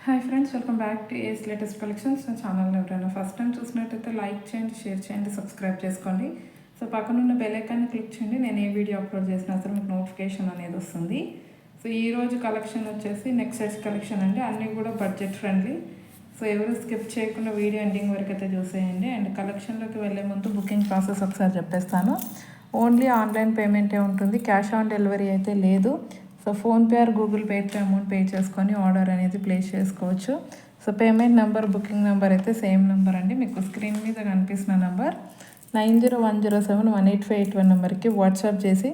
Hi friends, welcome back to ace latest collections. నా ఛానల్ని ఎవరైనా ఫస్ట్ టైం చూసినట్టయితే లైక్ చేయండి, షేర్ చేయండి, సబ్స్క్రైబ్ చేసుకోండి. సో పక్కనున్న బెల్ ఐకాన్ని క్లిక్ చేయండి. నేను ఏ వీడియో అప్లోడ్ చేసినా సరే మీకు నోటిఫికేషన్ అనేది వస్తుంది. సో ఈరోజు కలెక్షన్ వచ్చేసి నెక్ సెట్స్ కలెక్షన్ అండి. అన్నీ కూడా బడ్జెట్ ఫ్రెండ్లీ. సో ఎవరు స్కిప్ చేయకుండా వీడియో ఎండింగ్ వరకు అయితే చూసేయండి. అండ్ కలెక్షన్లోకి వెళ్ళే ముందు బుకింగ్ ప్రాసెస్ ఒకసారి చెప్పేస్తాను. ఓన్లీ ఆన్లైన్ పేమెంటే ఉంటుంది, క్యాష్ ఆన్ డెలివరీ అయితే లేదు. సో ఫోన్పే ఆర్ గూగుల్ పేతో అమౌంట్ పే చేసుకొని ఆర్డర్ అనేది ప్లేస్ చేసుకోవచ్చు. So payment number, booking number అయితే సేమ్ నెంబర్ అండి. మీకు స్క్రీన్ మీద కనిపిస్తున్న నెంబర్ 9010718581 నెంబర్కి వాట్సాప్ చేసి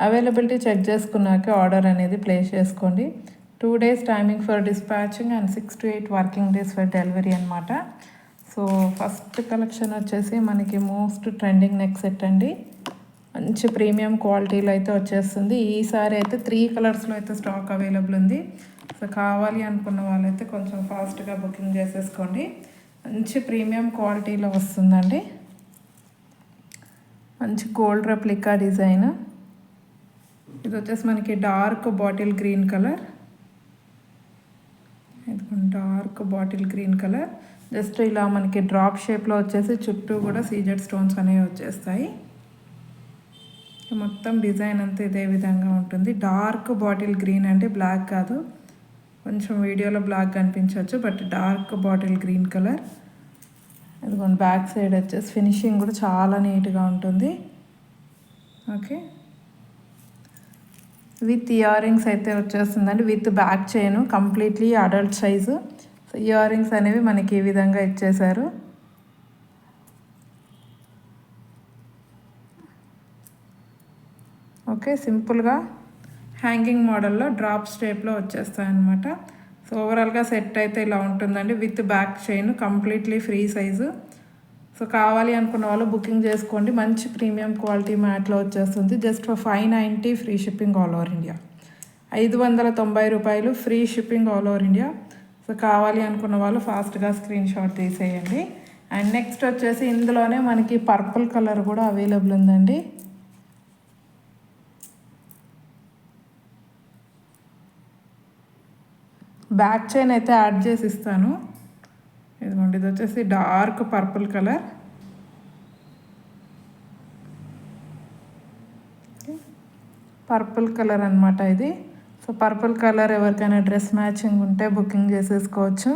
అవైలబిలిటీ చెక్ చేసుకున్నాక ఆర్డర్ అనేది ప్లేస్ చేసుకోండి. 2 days timing for dispatching and 6 to 8 working days for delivery అనమాట. సో ఫస్ట్ కలెక్షన్ వచ్చేసి మనకి మోస్ట్ ట్రెండింగ్ నెక్ సెట్ అండి. మంచి ప్రీమియం క్వాలిటీలో అయితే వచ్చేస్తుంది. ఈసారి అయితే 3 కలర్స్లో అయితే స్టాక్ అవైలబుల్ ఉంది. సో కావాలి అనుకున్న వాళ్ళైతే కొంచెం ఫాస్ట్గా బుకింగ్ చేసేసుకోండి. మంచి ప్రీమియం క్వాలిటీలో వస్తుందండి. మంచి గోల్డ్ రెప్లికా డిజైన్. ఇది వచ్చేసి మనకి dark bottle green colour. Dark bottle green colour. Just ఇలా మనకి డ్రాప్ షేప్లో వచ్చేసి చుట్టూ కూడా సీజెడ్ స్టోన్స్ అనేవి వచ్చేస్తాయి. మొత్తం డిజైన్ అంతా ఇదే విధంగా ఉంటుంది. డార్క్ బాటిల్ గ్రీన్ అంటే బ్లాక్ కాదు, కొంచెం వీడియోలో బ్లాక్ కనిపించవచ్చు, but dark bottle green colour. అదిగోండి బ్యాక్ సైడ్ వచ్చేసి ఫినిషింగ్ కూడా చాలా నీట్గా ఉంటుంది. ఓకే, విత్ ఇయర్ రింగ్స్ అయితే వచ్చేస్తుందండి, with back chain, completely adult size. So ear rings అనేవి మనకి ఈ విధంగా ఇచ్చేశారు. ఓకే, సింపుల్గా హ్యాంగింగ్ మోడల్లో డ్రాప్ స్టేప్లో వచ్చేస్తాయన్నమాట. సో ఓవరాల్గా సెట్ అయితే ఇలా ఉంటుందండి, with back chain, completely free size. So కావాలి అనుకున్న వాళ్ళు బుకింగ్ చేసుకోండి. మంచి ప్రీమియం క్వాలిటీ మ్యాట్లో వచ్చేస్తుంది. Just for 590 free shipping all over India. 590 రూపాయలు free shipping all over India. So కావాలి అనుకున్న వాళ్ళు ఫాస్ట్గా స్క్రీన్ షాట్ తీసేయండి. అండ్ నెక్స్ట్ వచ్చేసి ఇందులోనే మనకి పర్పుల్ కలర్ కూడా అవైలబుల్ ఉందండి. బ్యాక్ చైన్ అయితే యాడ్ చేసి ఇస్తాను. ఇదిగోండి, ఇది వచ్చేసి dark purple colour. Purple colour అనమాట ఇది. సో పర్పుల్ కలర్ ఎవరికైనా డ్రెస్ మ్యాచింగ్ ఉంటే బుకింగ్ చేసేసుకోవచ్చు.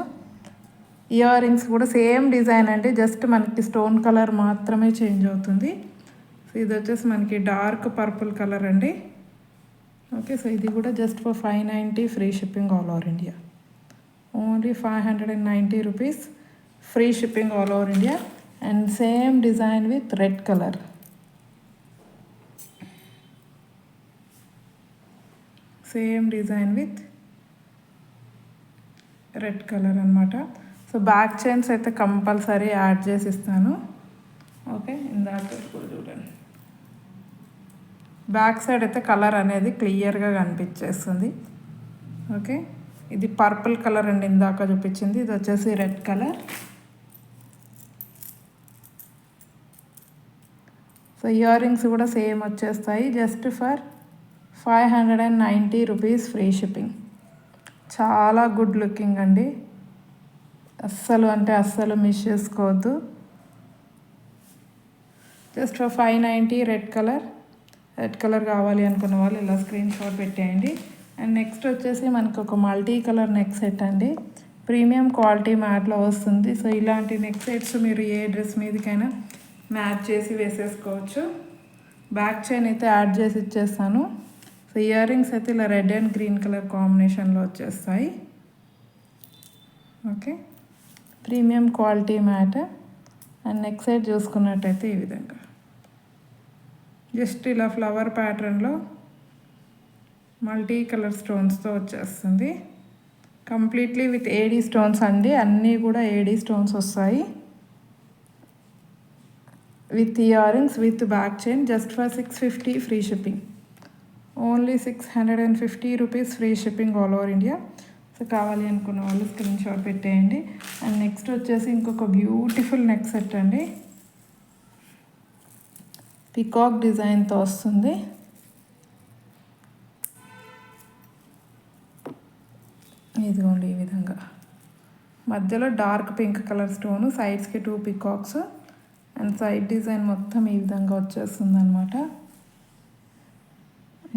ఇయర్ రింగ్స్ కూడా సేమ్ డిజైన్ అండి, జస్ట్ మనకి స్టోన్ కలర్ మాత్రమే చేంజ్ అవుతుంది. సో ఇది వచ్చేసి మనకి డార్క్ పర్పుల్ కలర్ అండి. ఓకే, సో ఇది కూడా just for 590 free shipping all over India. Only 590 rupees free shipping all over India. And same design with red colour. Same design with red colour అనమాట. So back chains అయితే compulsory add చేసి ఇస్తాను. Okay, ఇందాక కూడా చూడండి, back side అయితే colour అనేది క్లియర్గా కనిపించేస్తుంది. ఓకే, ఇది పర్పుల్ కలర్ అండి, ఇందాక చూపించింది. ఇది వచ్చేసి red colour. So ear rings కూడా సేమ్ వచ్చేస్తాయి, just for 590 rupees free shipping. చాలా గుడ్ లుకింగ్ అండి, అస్సలు అంటే అస్సలు మిస్ చేసుకోవద్దు. Just for 590 red colour. Red colour కావాలి అనుకున్న వాళ్ళు ఇలా స్క్రీన్ షాట్ పెట్టేయండి. అండ్ నెక్స్ట్ వచ్చేసి మనకు ఒక మల్టీ కలర్ నెక్ సెట్ అండి, ప్రీమియం క్వాలిటీ మ్యాట్లో వస్తుంది. సో ఇలాంటి నెక్ సెట్స్ మీరు ఏ డ్రెస్ మీదకైనా మ్యాచ్ చేసి వేసేసుకోవచ్చు. బ్యాక్ చైన్ అయితే యాడ్ చేసి ఇచ్చేస్తాను. సో ఇయర్ రింగ్స్ అయితే ఇలా రెడ్ అండ్ గ్రీన్ కలర్ కాంబినేషన్లో వచ్చేస్తాయి. Okay, premium quality mat. And neck set చూసుకున్నట్టయితే ఈ విధంగా జస్ట్ ఇలా ఫ్లవర్ ప్యాటర్న్లో మల్టీ కలర్ స్టోన్స్తో వచ్చేస్తుంది. కంప్లీట్లీ విత్ ఏడీ స్టోన్స్ అండి, అన్నీ కూడా ఏడీ స్టోన్స్ వస్తాయి. With ear rings, with back chain, just for 650 free shipping. Only 650 rupees free shipping all over India. So కావాలి అనుకున్న వాళ్ళు స్క్రీన్ షాట్ పెట్టేయండి. అండ్ నెక్స్ట్ వచ్చేసి ఇంకొక బ్యూటిఫుల్ నెక్ సెట్ అండి, పికాక్ డిజైన్తో వస్తుంది. ఇదిగోండి ఈ విధంగా మధ్యలో డార్క్ పింక్ కలర్ స్టోను, సైడ్స్కి 2 పికాక్స్ అండ్ సైడ్ డిజైన్ మొత్తం ఈ విధంగా వచ్చేస్తుంది అనమాట.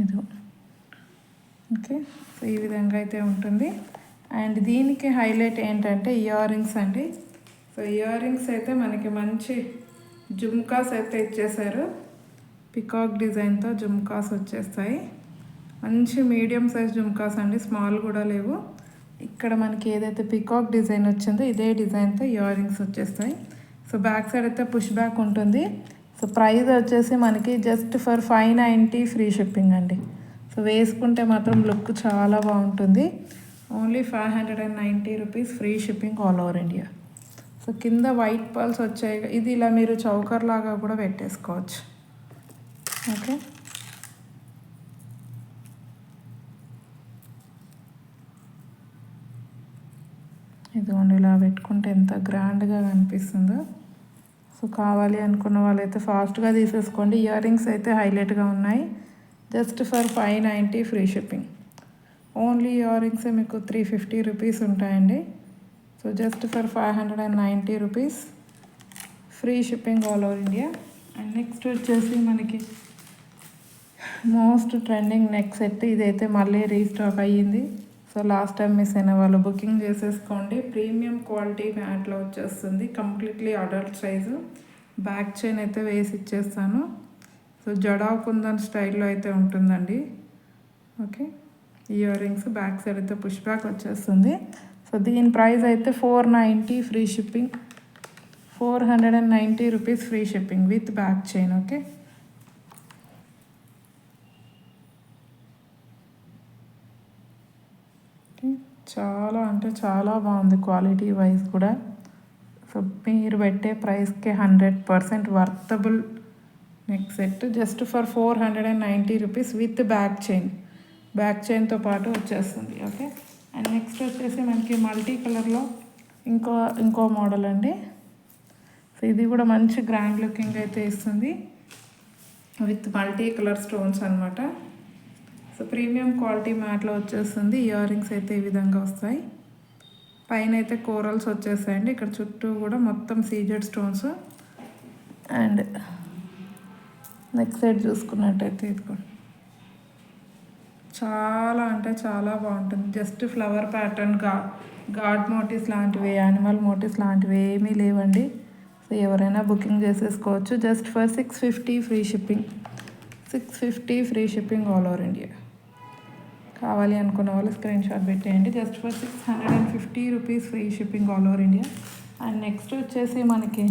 ఇది ఓకే. సో ఈ విధంగా అయితే ఉంటుంది. అండ్ దీనికి హైలైట్ ఏంటంటే ఇయర్ రింగ్స్ అండి. సో ఇయర్ రింగ్స్ అయితే మనకి మంచి జుమ్కాస్ అయితే ఇచ్చేసారు. పికాక్ డిజైన్తో జుమ్కాస్ వచ్చేస్తాయి. మంచి మీడియం సైజ్ జుమ్కాస్ అండి, స్మాల్ కూడా లేవు. ఇక్కడ మనకి ఏదైతే పికాక్ డిజైన్ వచ్చిందో ఇదే డిజైన్తో ఇయర్ రింగ్స్ వచ్చేస్తాయి. సో బ్యాక్ సైడ్ అయితే పుష్ బ్యాక్ ఉంటుంది. సో ప్రైస్ వచ్చేసి మనకి జస్ట్ ఫర్ 590 ఫ్రీ షిప్పింగ్ అండి. సో వేసుకుంటే మాత్రం లుక్ చాలా బాగుంటుంది. Only 590 rupees free shipping all over India. So కింద వైట్ పర్ల్స్ వచ్చాయి. ఇది ఇలా మీరు చౌకర్ లాగా కూడా పెట్టేసుకోవచ్చు. ఓకే. ఇదిగోండి ఇలా పెట్టుకుంటే ఎంత గ్రాండ్గా కనిపిస్తుందో. సో కావాలి అనుకున్న వాళ్ళైతే ఫాస్ట్గా తీసేసుకోండి. ఇయర్ రింగ్స్ అయితే హైలైట్గా ఉన్నాయి. Just for 590 free shipping. Only ear rings మీకు 350 రూపీస్ ఉంటాయండి. So just for 590 rupees free shipping all over India. And next వచ్చేసి మనకి మోస్ట్ ట్రెండింగ్ నెక్ సెట్. ఇదైతే మళ్ళీ రీస్టాక్ అయ్యింది. సో లాస్ట్ టైం మిస్ అయిన వాళ్ళు బుకింగ్ చేసేసుకోండి. ప్రీమియం క్వాలిటీ మ్యాట్లో వచ్చేస్తుంది. Completely adult size. Back chain అయితే వేసి ఇచ్చేస్తాను. సో జడా కుందన్ స్టైల్లో అయితే ఉంటుందండి. Okay. Ear rings back side అయితే పుష్ బ్యాక్ వచ్చేస్తుంది. సో దీని ప్రైస్ అయితే 490 free shipping. 490 rupees free shipping with back chain. Okay. చాలా అంటే చాలా బాగుంది క్వాలిటీ వైజ్ కూడా. సో మీరు పెట్టే ప్రైస్కి 100% worthable neck set. Just for 490 rupees with back chain. Back చైన్తో పాటు వచ్చేస్తుంది. ఓకే. అండ్ నెక్స్ట్ వచ్చేసి మనకి మల్టీ కలర్లో ఇంకో మోడల్ అండి. సో ఇది కూడా మంచి గ్రాండ్ లుకింగ్ అయితే ఇస్తుంది విత్ మల్టీ కలర్ స్టోన్స్ అనమాట. సో ప్రీమియం క్వాలిటీ మ్యాట్లో వచ్చేస్తుంది. ఇయర్ రింగ్స్ అయితే ఈ విధంగా వస్తాయి. పైన అయితే కోరల్స్ వచ్చేస్తాయండి. ఇక్కడ చుట్టూ కూడా మొత్తం CZ stones. And next side చూసుకున్నట్టయితే ఇదిగోండి చాలా అంటే చాలా బాగుంటుంది. Just flower pattern, god motifs లాంటివి, యానిమల్ మోటివ్స్ లాంటివి ఏమీ లేవండి. సో ఎవరైనా బుకింగ్ చేసేసుకోవచ్చు. Just for 650 free shipping. 650 free shipping all over India. కావాలి అనుకున్న వాళ్ళు స్క్రీన్ షాట్ పెట్టేయండి. Just for 650 rupees free shipping all over India. And next వచ్చేసి మనకి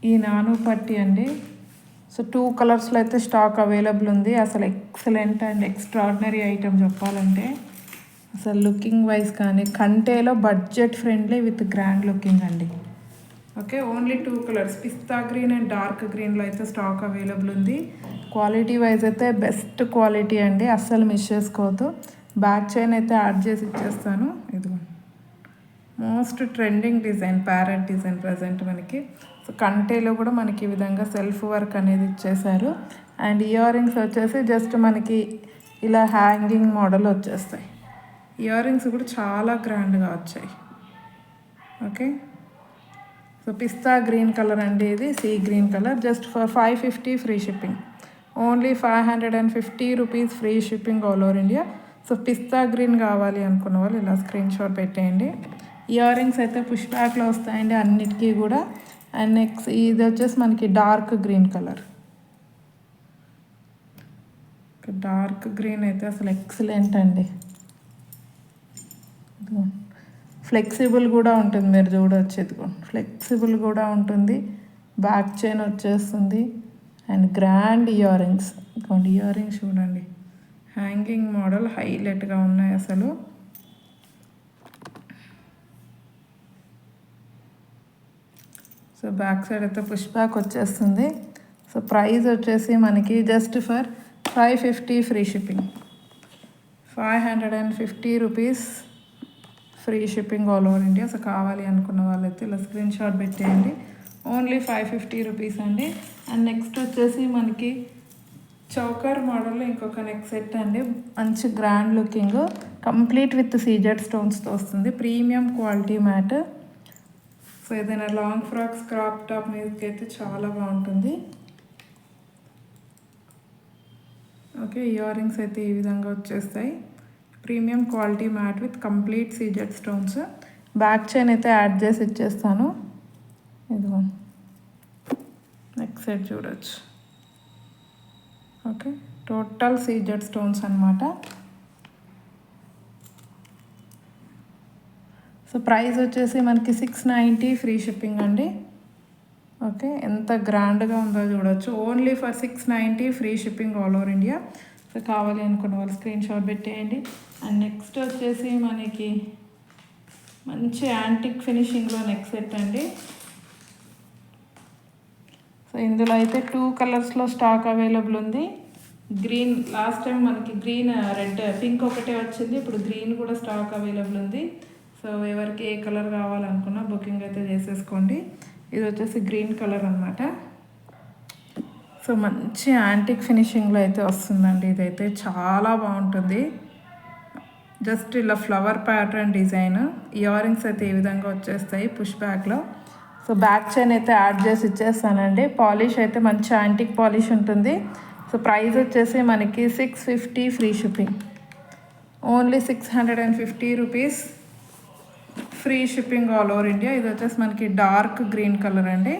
ఈ నాను పట్టి అండి. సో 2 కలర్స్లో అయితే స్టాక్ అవైలబుల్ ఉంది. అసలు ఎక్సలెంట్ అండ్ ఎక్స్ట్రాడినరీ ఐటమ్ చెప్పాలంటే. అసలు లుకింగ్ వైజ్ కానీ కంటేలో budget friendly with grand looking అండి. Okay. Only 2 colours, pista green and dark గ్రీన్లో అయితే స్టాక్ అవైలబుల్ ఉంది. క్వాలిటీ వైజ్ అయితే బెస్ట్ క్వాలిటీ అండి, అస్సలు మిస్ చేసుకోవద్దు. బ్యాక్ చైన్ అయితే యాడ్ చేసి ఇచ్చేస్తాను. ఇదిగో most trending design, parrot design present మనకి. సో కంటేలో కూడా మనకి ఈ విధంగా సెల్ఫ్ వర్క్ అనేది ఇచ్చేసారు. అండ్ ఇయర్ రింగ్స్ వచ్చేసి జస్ట్ మనకి ఇలా హ్యాంగింగ్ మోడల్ వచ్చేస్తాయి. ఇయర్ రింగ్స్ కూడా చాలా గ్రాండ్గా వచ్చాయి. ఓకే. సో పిస్తా గ్రీన్ కలర్ అండి, ఇది sea green colour. Just for 550 free shipping. Only 550 rupees free shipping all over India. So pista green కావాలి అనుకున్న వాళ్ళు ఇలా స్క్రీన్ షాట్ పెట్టేయండి. ఇయర్ రింగ్స్ అయితే పుష్ బ్యాక్లో వస్తాయండి అన్నిటికీ కూడా. అండ్ నెక్స్ట్ ఇది వచ్చేసి మనకి dark green colour. Dark green అయితే అసలు ఎక్సలెంట్ అండి. ఫ్లెక్సిబుల్ కూడా ఉంటుంది, మీరు చూడవచ్చు. ఇదిగోండి ఫ్లెక్సిబుల్ కూడా ఉంటుంది. బ్యాక్ చైన్ వచ్చేస్తుంది. And grand ear rings. ఇదిగోండి ఇయర్ రింగ్స్ చూడండి, హ్యాంగింగ్ మోడల్ హైలైట్గా ఉన్నాయి అసలు. సో బ్యాక్ సైడ్ అయితే పుష్ బ్యాక్ వచ్చేస్తుంది. సో ప్రైస్ వచ్చేసి మనకి just for 550 free shipping. 550 rupees free shipping all over India. So కావాలి అనుకున్న వాళ్ళైతే ఇలా స్క్రీన్ షాట్ పెట్టేయండి. ఓన్లీ 550 రూపీస్ అండి. అండ్ నెక్స్ట్ వచ్చేసి మనకి చౌకర్ మోడల్లో ఇంకొక నెక్ సెట్ అండి. మంచి grand looking, complete with CZ స్టోన్స్తో వస్తుంది. Premium quality mat. సో ఏదైనా లాంగ్ ఫ్రాక్స్, క్రాప్ టాప్ మీదకి అయితే చాలా బాగుంటుంది. ఓకే, ఇయర్ రింగ్స్ అయితే ఈ విధంగా వచ్చేస్తాయి. Premium quality matte with complete CZ stones. Back chain అయితే యాడ్ చేసి ఇచ్చేస్తాను. ఇదిగో నెక్ సెట్ చూడొచ్చు. ఓకే, టోటల్ సీజెడ్ స్టోన్స్ అనమాట. సో ప్రైస్ వచ్చేసి మనకి 690 ఫ్రీ షిప్పింగ్ అండి. ఓకే, ఎంత గ్రాండ్గా ఉందో చూడొచ్చు. Only for 690 free shipping all over India. So కావాలి అనుకున్న వాళ్ళు స్క్రీన్ షాట్ పెట్టేయండి. అండ్ నెక్స్ట్ వచ్చేసి మనకి మంచి యాంటిక్ ఫినిషింగ్లో నెక్ సెట్ అండి. సో ఇందులో అయితే 2 కలర్స్లో స్టాక్ అవైలబుల్ ఉంది. గ్రీన్, లాస్ట్ టైం మనకి గ్రీన్, రెడ్, పింక్ ఒకటే వచ్చింది. ఇప్పుడు గ్రీన్ కూడా స్టాక్ అవైలబుల్ ఉంది. సో ఎవరికి ఏ కలర్ కావాలనుకున్నా బుకింగ్ అయితే చేసేసుకోండి. ఇది వచ్చేసి గ్రీన్ కలర్ అనమాట. సో మంచి యాంటిక్ ఫినిషింగ్లో అయితే వస్తుందండి. ఇదైతే చాలా బాగుంటుంది. జస్ట్ ఇలా flower pattern design. Ear rings అయితే ఈ విధంగా వచ్చేస్తాయి పుష్ బ్యాక్లో. సో బ్యాక్ చైన్ అయితే యాడ్ చేసి ఇచ్చేస్తానండి. పాలిష్ అయితే మంచి యాంటిక్ పాలిష్ ఉంటుంది. సో ప్రైస్ వచ్చేసి మనకి 650 free shipping. Only 650 rupees free shipping all over India. ఇది వచ్చేసి మనకి డార్క్ గ్రీన్ కలర్ అండి.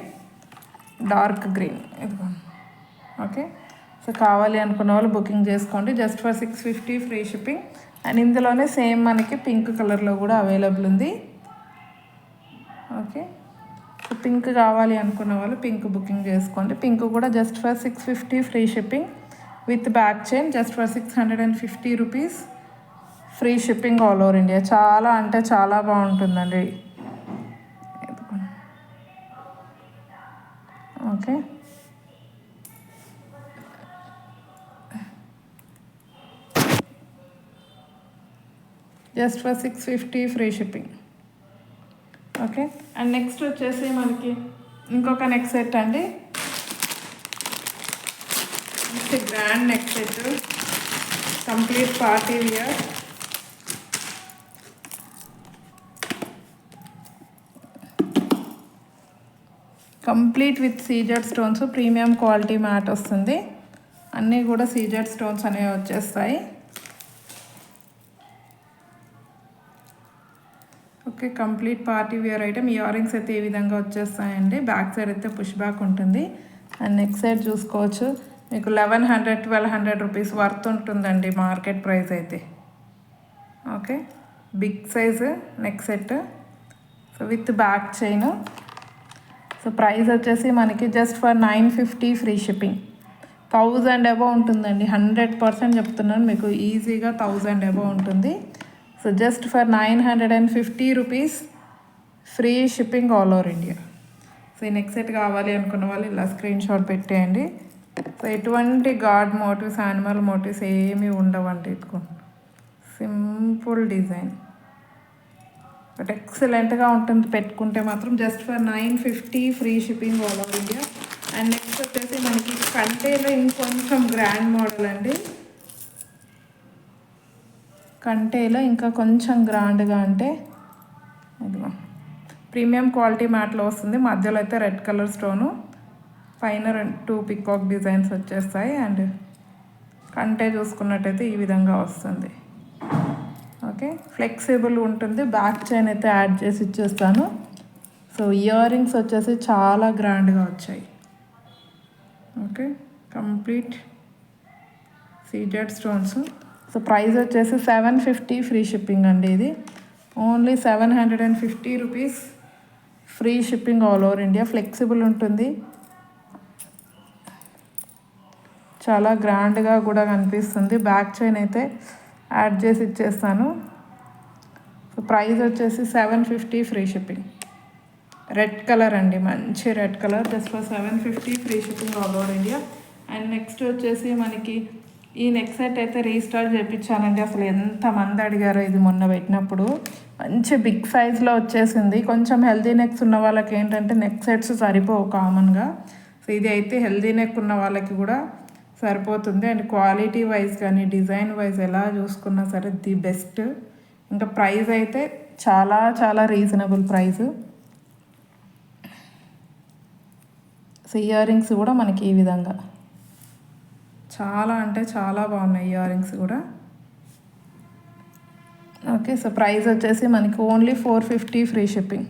డార్క్ గ్రీన్ ఇదిగో. ఓకే, సో కావాలి అనుకున్న వాళ్ళు బుకింగ్ చేసుకోండి. Just for 650 free shipping. And ఇందులోనే సేమ్ మనకి పింక్ కలర్లో కూడా అవైలబుల్ ఉంది. ఓకే, సో పింక్ కావాలి అనుకున్న వాళ్ళు పింక్ బుకింగ్ చేసుకోండి. పింక్ కూడా just for 650 free shipping with back chain. Just for 650 rupees free shipping all over India. చాలా అంటే చాలా బాగుంటుందండి. Okay, just for 650 free shipping. Okay, and next వచ్చేసి మనకి ఇంకొక నెక్ సెట్ అండి. Grand neck set, complete party wear. Complete with CZ stones, premium quality matte వస్తుంది. అన్నీ కూడా సీజెడ్ స్టోన్స్ అనేవి వచ్చేస్తాయి. Okay, complete party wear item. Ear rings అయితే ఈ విధంగా వచ్చేస్తాయండి. బ్యాక్ సైడ్ అయితే పుష్ బ్యాక్ ఉంటుంది. అండ్ నెక్ సైడ్ చూసుకోవచ్చు, మీకు 1100-1200 రూపీస్ వర్త్ ఉంటుందండి మార్కెట్ ప్రైస్ అయితే. Okay, big size neck set. So with back chain. So price వచ్చేసి మనకి just for 950 free shipping. 1000 above ఉంటుందండి. 100% చెప్తున్నాను మీకు, ఈజీగా 1000 అబవ్ ఉంటుంది. So just for 950 rupees free shipping all over India. So ఈ నెక్ సెట్ కావాలి అనుకున్న వాళ్ళు ఇలా స్క్రీన్ షాట్ పెట్టేయండి. సో ఎటువంటి గాడ్ మోటివ్స్, యానిమల్ మోటివ్స్ ఏమీ ఉండవండి. ఇదిగో సింపుల్ డిజైన్, బట్ ఎక్సలెంట్గా ఉంటుంది పెట్టుకుంటే మాత్రం. Just for 950 free shipping all over India. And next వచ్చేసి మనకి కంటేలో ఇంకొంచెం గ్రాండ్ మోడల్ అండి. కంటేలో ఇంకా కొంచెం గ్రాండ్గా అంటే ఇదిగో ప్రీమియం క్వాలిటీ మ్యాట్లో వస్తుంది. మధ్యలో అయితే రెడ్ కలర్ స్టోను, పైన 2 పికాక్ డిజైన్స్ వచ్చేస్తాయి. అండ్ కంటే చూసుకున్నట్టయితే ఈ విధంగా వస్తుంది. ఓకే, ఫ్లెక్సిబుల్ ఉంటుంది. బ్యాక్ చైన్ అయితే యాడ్ చేసి ఇచ్చేస్తాను. సో ఇయర్ రింగ్స్ వచ్చేసి చాలా గ్రాండ్గా వచ్చాయి. Okay, complete CZ stones. So price వచ్చేసి 750 ఫ్రీ షిప్పింగ్ అండి. ఇది only 750 rupees free shipping all over India. Flexible ఉంటుంది, చాలా గ్రాండ్గా కూడా కనిపిస్తుంది. బ్యాక్ చైన్ అయితే యాడ్ చేసి ఇచ్చేస్తాను. సో ప్రైస్ వచ్చేసి 750 ఫ్రీ షిప్పింగ్. రెడ్ కలర్ అండి, మంచి red colour. Just for 750 free shipping all over India. And next వచ్చేసి మనకి ఈ నెక్ సెట్ అయితే రీస్టార్ట్ చేయించానండి. అసలు ఎంతమంది అడిగారో ఇది మొన్న పెట్టినప్పుడు. మంచి బిగ్ సైజ్లో వచ్చేసింది. కొంచెం హెల్దీ నెక్స్ ఉన్న వాళ్ళకి ఏంటంటే నెక్ సెట్స్ సరిపోవు కామన్గా. సో ఇది అయితే హెల్దీ నెక్ ఉన్న వాళ్ళకి కూడా సరిపోతుంది. అండ్ క్వాలిటీ వైజ్ కానీ డిజైన్ వైజ్ ఎలా చూసుకున్నా సరే ది బెస్ట్. ఇంకా ప్రైస్ అయితే చాలా చాలా reasonable price. So ear rings కూడా మనకి ఈ విధంగా చాలా అంటే చాలా బాగున్నాయి ఇయర్ రింగ్స్ కూడా. ఓకే, సో ప్రైస్ వచ్చేసి మనకి only 450 free shipping.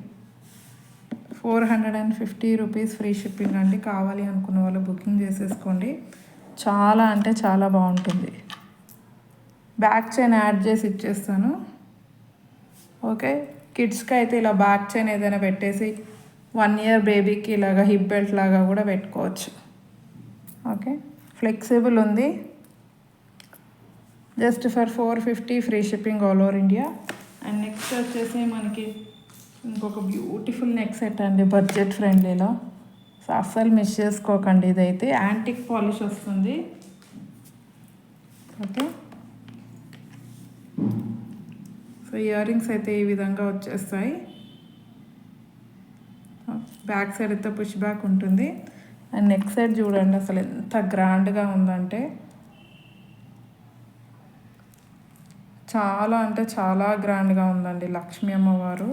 450 rupees free shipping అండి. కావాలి అనుకున్న వాళ్ళు బుకింగ్ చేసేసుకోండి. చాలా అంటే చాలా బాగుంటుంది. బ్యాక్ చైన్ యాడ్ చేసి ఇచ్చేస్తాను. ఓకే, కిడ్స్కి అయితే ఇలా బ్యాక్ చైన్ ఏదైనా పెట్టేసి 1 ఇయర్ బేబీకి ఇలాగా హిప్ బెల్ట్ లాగా కూడా పెట్టుకోవచ్చు. ఓకే, ఫ్లెక్సిబుల్ ఉంది. Just for 450 free shipping all over India. And next వచ్చేసి మనకి ఇంకొక బ్యూటిఫుల్ నెక్ సెట్ అండి, బడ్జెట్ ఫ్రెండ్లీలో. సో అస్సలు మిస్ చేసుకోకండి. ఇదైతే యాంటిక్ పాలిష్ వస్తుంది. ఓకే, సో ఇయర్ రింగ్స్ అయితే ఈ విధంగా వచ్చేస్తాయి. బ్యాక్ సైడ్ అయితే పుష్ బ్యాక్ ఉంటుంది. అండ్ నెక్ సైడ్ చూడండి అసలు ఎంత గ్రాండ్గా ఉందంటే చాలా అంటే చాలా గ్రాండ్గా ఉందండి. లక్ష్మీ అమ్మవారు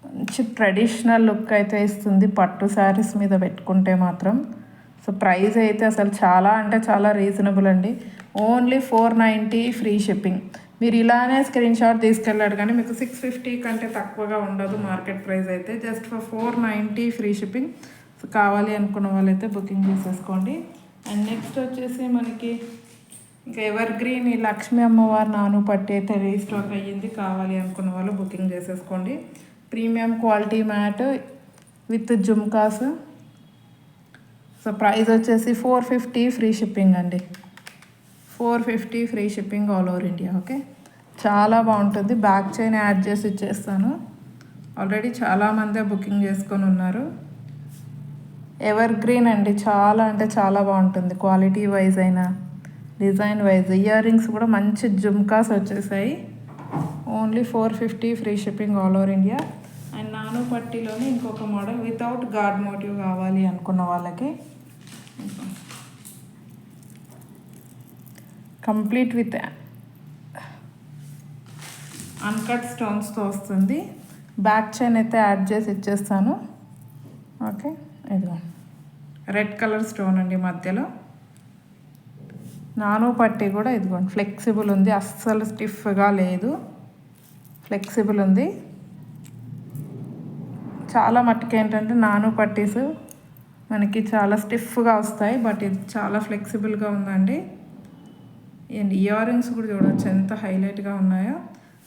మంచి ట్రెడిషనల్ లుక్ అయితే ఇస్తుంది పట్టు శారీస్ మీద పెట్టుకుంటే మాత్రం. సో ప్రైస్ అయితే అసలు చాలా అంటే చాలా రీజనబుల్ అండి. Only 490 free shipping. మీరు ఇలానే స్క్రీన్ షాట్ తీసుకెళ్ళాడు కానీ మీకు 650 కంటే తక్కువగా ఉండదు మార్కెట్ ప్రైస్ అయితే. Just for 490 free shipping. So కావాలి అనుకున్న వాళ్ళైతే బుకింగ్ చేసేసుకోండి. అండ్ నెక్స్ట్ వచ్చేసి మనకి ఇంకా ఎవర్ గ్రీన్ ఈ లక్ష్మీ అమ్మవారు నాను పట్టి అయితే రీస్టాక్ అయ్యింది. కావాలి అనుకున్న వాళ్ళు బుకింగ్ చేసేసుకోండి. Premium quality matte with jhumkas. So price వచ్చేసి 450 ఫ్రీ షిప్పింగ్ అండి. 450 free shipping all over India. Okay, చాలా బాగుంటుంది. బ్యాక్ చైన్ యాడ్ చేసి ఇచ్చేస్తాను. ఆల్రెడీ చాలామందే బుకింగ్ చేసుకొని ఉన్నారు. ఎవర్ గ్రీన్ అండి, చాలా అంటే చాలా బాగుంటుంది. క్వాలిటీ వైజ్ అయినా డిజైన్ వైజ్. ఇయర్ రింగ్స్ కూడా మంచి జుమ్కాస్ వచ్చేసాయి. Only 450 free shipping all over India. And నాను పట్టీలోనే ఇంకొక మోడల్ వితౌట్ గాడ్ మోటివ్ కావాలి అనుకున్న వాళ్ళకి కంప్లీట్ విత్ అన్కట్ స్టోన్స్తో వస్తుంది. బ్యాక్ చైన్ అయితే యాడ్ చేసి ఇచ్చేస్తాను. ఓకే, ఇదిగో రెడ్ కలర్ స్టోన్ అండి మధ్యలో. నాను పట్టి కూడా ఇదిగోండి ఫ్లెక్సిబుల్ ఉంది, అస్సలు స్టిఫ్గా లేదు, ఫ్లెక్సిబుల్ ఉంది. చాలా మట్టుకు ఏంటంటే నాను పట్టీస్ మనకి చాలా స్టిఫ్గా వస్తాయి, బట్ ఇది చాలా ఫ్లెక్సిబుల్గా ఉందండి. అండ్ ఇయర్ రింగ్స్ కూడా చూడవచ్చు ఎంత హైలైట్గా ఉన్నాయో.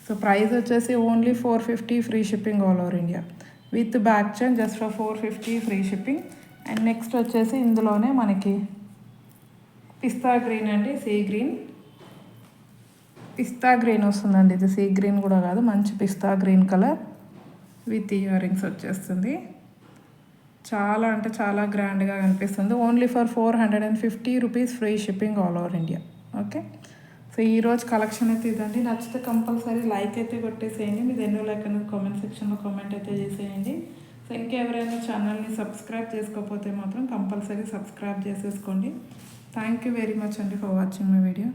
సో ప్రైస్ వచ్చేసి only 450 free shipping all over India with back chain. Just for 450 free shipping. And next వచ్చేసి ఇందులోనే మనకి పిస్తా గ్రీన్ అండి, సీ గ్రీన్. పిస్తా గ్రీన్ వస్తుందండి, ఇది సీ గ్రీన్ కూడా కాదు, మంచి pista green colour with earrings వచ్చేస్తుంది. చాలా అంటే చాలా గ్రాండ్గా కనిపిస్తుంది. Only for 450 rupees free shipping all over India. Okay, so ఈరోజు కలెక్షన్ అయితే ఇదండి. నచ్చితే కంపల్సరీ లైక్ అయితే కొట్టేసేయండి. మీది ఎన్నో లైక్ అనేది కామెంట్ సెక్షన్లో కామెంట్ అయితే చేసేయండి. సో ఇంకెవరైనా ఛానల్ని సబ్స్క్రైబ్ చేసుకోకపోతే మాత్రం కంపల్సరీ సబ్స్క్రైబ్ చేసేసుకోండి. థ్యాంక్ యూ వెరీ మచ్ అండి ఫర్ వాచింగ్ మై వీడియో.